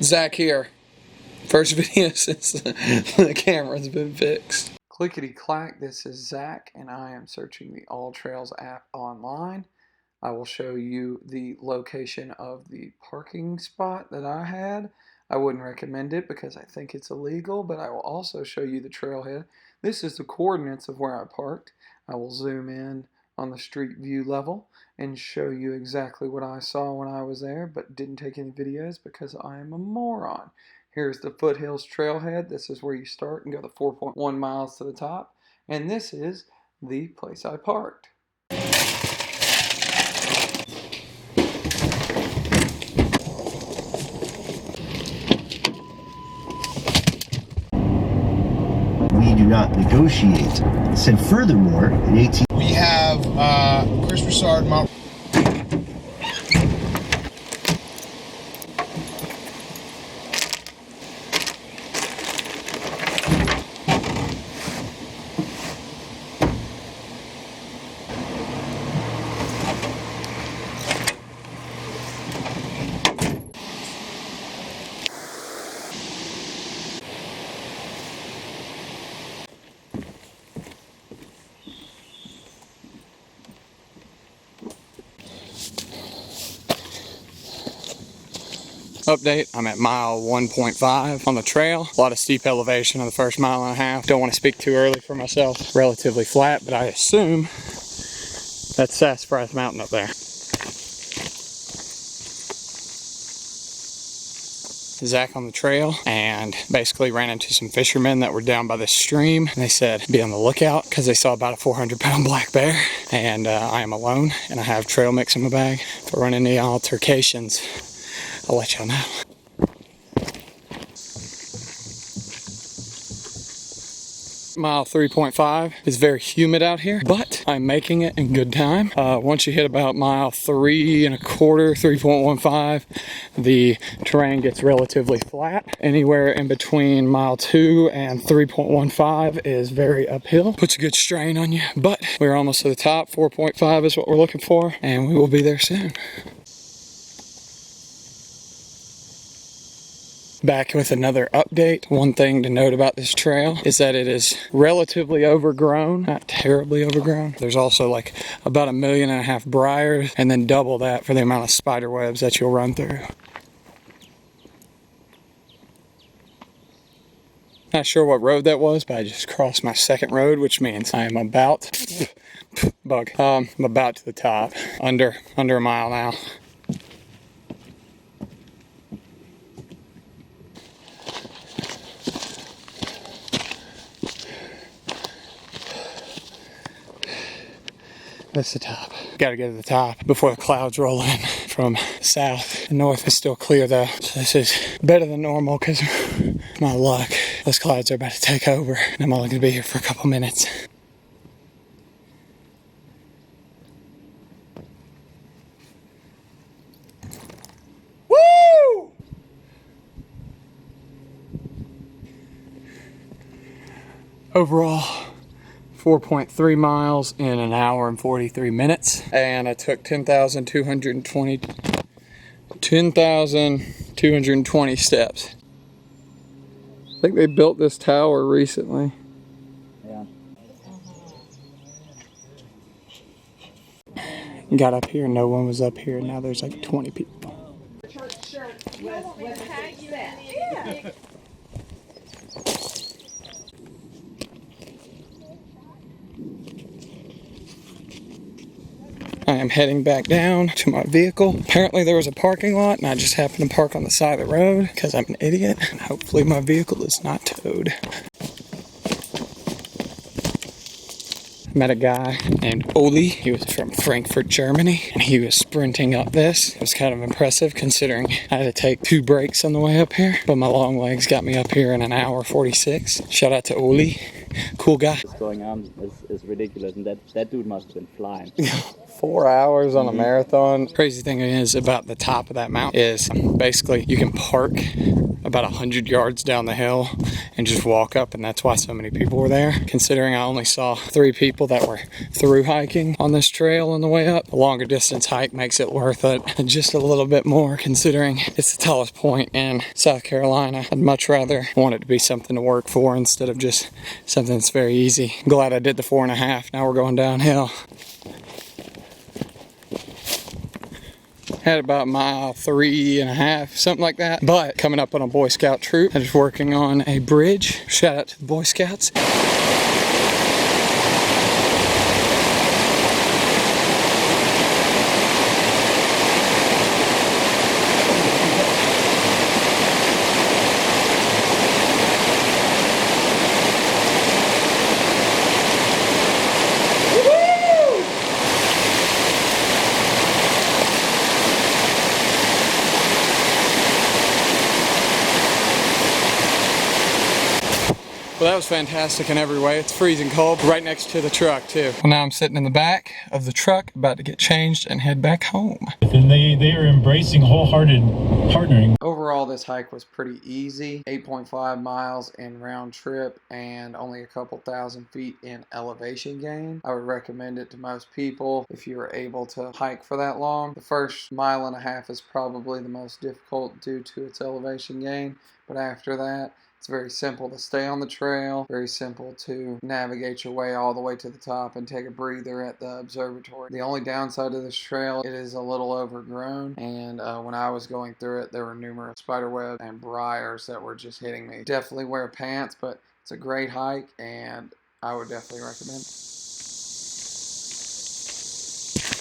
Zach here. First video since the camera's been fixed. Clickety clack, this is Zach and I am searching the All Trails app online. I will show you the location of the parking spot that I had. I wouldn't recommend it because I think it's illegal, but I will also show you the trailhead. This is the coordinates of where I parked. I will zoom in on the street view level and show you exactly what I saw when I was there, but didn't take any videos because I am a moron. Here's the Foothills Trailhead. This is where you start and go the 4.1 miles to the top. And this is the place I parked. We do not negotiate. And furthermore, in 18... We have Chris Broussard, Mount. Update, I'm at mile 1.5 on the trail. A lot of steep elevation on the first mile and a half. Don't want to speak too early for myself. Relatively flat, but I assume that's Sassafras Mountain up there. Zach on the trail and basically ran into some fishermen that were down by the stream. And they said be on the lookout because they saw about a 400-pound black bear. And I am alone and I have trail mix in my bag. If I run into any altercations, I'll let y'all know. Mile 3.5 is very humid out here, but I'm making it in good time. Once you hit about mile 3.25, 3.15, the terrain gets relatively flat. Anywhere in between mile 2 and 3.15 is very uphill. Puts a good strain on you, but we're almost to the top. 4.5 is what we're looking for, and we will be there soon. Back with another update. One thing to note about this trail is that it is relatively overgrown, not terribly overgrown. There's also like about 1.5 million briars and then double that for the amount of spider webs that you'll run through. Not sure what road that was, but I just crossed my second road, which means I am about I'm about to the top, under a mile now. That's the top. Gotta get to the top before the clouds roll in from south. The north is still clear though. So this is better than normal because my luck. Those clouds are about to take over and I'm only gonna be here for a couple minutes. Woo! Overall, 4.3 miles in 1 hour and 43 minutes. And I took 10,220 steps. I think they built this tower recently. Yeah. Got up here, no one was up here. Now there's like 20 people. I am heading back down to my vehicle. Apparently there was a parking lot and I just happened to park on the side of the road because I'm an idiot and hopefully my vehicle is not towed. Met a guy named Oli. He was from Frankfurt, Germany, and he was sprinting up this. It was kind of impressive considering I had to take 2 breaks on the way up here, but my long legs got me up here in 1 hour 46. Shout out to Oli. cool guy. What's going on is ridiculous, and that dude must have been flying. 4 hours on a marathon. Crazy thing is about the top of that mountain is basically you can park about 100 yards down the hill and just walk up, and that's why so many people were there. Considering I only saw 3 people that were through hiking on this trail on the way up, a longer distance hike makes it worth it just a little bit more, considering it's the tallest point in South Carolina. I'd much rather want it to be something to work for instead of just something that's very easy. I'm glad I did the 4.5. Now we're going downhill. Had about mile 3.5, something like that. But coming up on a Boy Scout troop that is working on a bridge. Shout out to the Boy Scouts. Well, that was fantastic in every way. It's freezing cold, right next to the truck too. Well, now I'm sitting in the back of the truck, about to get changed and head back home. And they are embracing wholehearted partnering. Overall, this hike was pretty easy. 8.5 miles in round trip and only a couple thousand feet in elevation gain. I would recommend it to most people if you are able to hike for that long. The first 1.5 miles is probably the most difficult due to its elevation gain, but after that, it's very simple to stay on the trail, very simple to navigate your way all the way to the top and take a breather at the observatory. The only downside of this trail, it is a little overgrown, and when I was going through it, there were numerous spiderwebs and briars that were just hitting me. Definitely wear pants, but it's a great hike, and I would definitely recommend it.